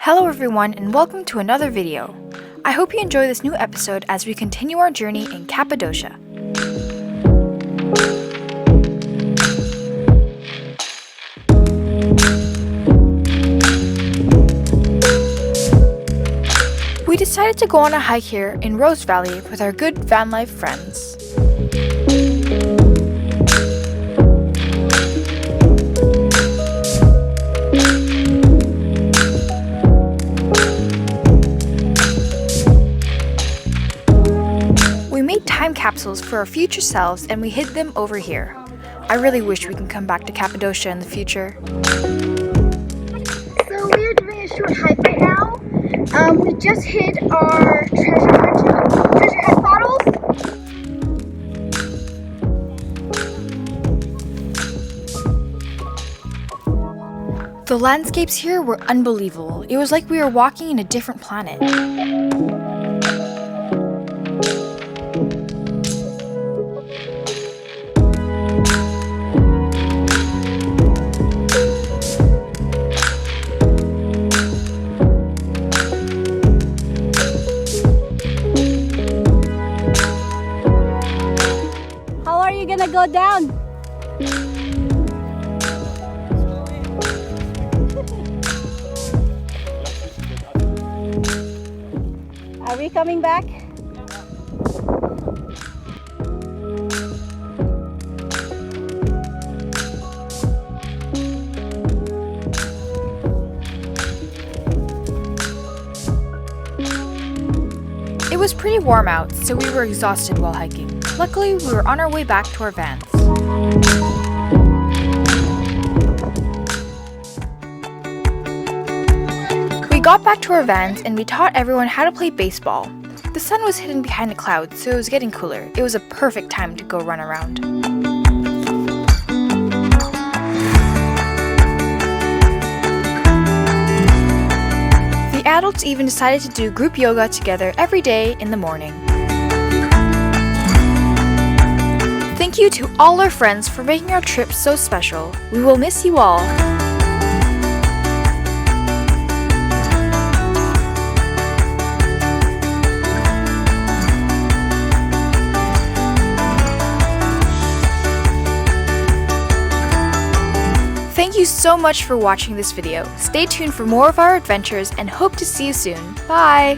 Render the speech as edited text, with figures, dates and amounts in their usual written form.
Hello everyone and welcome to another video. I hope you enjoy this new episode as we continue our journey in Cappadocia. We decided to go on a hike here in Rose Valley with our good van life friends. We made time capsules for our future selves and we hid them over here. I really wish we can come back to Cappadocia in the future. So we are doing a short hike right now. We just hid our treasure hunt bottles. The landscapes here were unbelievable. It was like we were walking in a different planet. How are you gonna go down? Are we coming back? It was pretty warm out, so we were exhausted while hiking. Luckily, we were on our way back to our vans. We got back to our vans and we taught everyone how to play baseball. The sun was hidden behind the clouds, so it was getting cooler. It was a perfect time to go run around. The adults even decided to do group yoga together every day in the morning. Thank you to all our friends for making our trip so special. We will miss you all. Thank you so much for watching this video. Stay tuned for more of our adventures and hope to see you soon. Bye!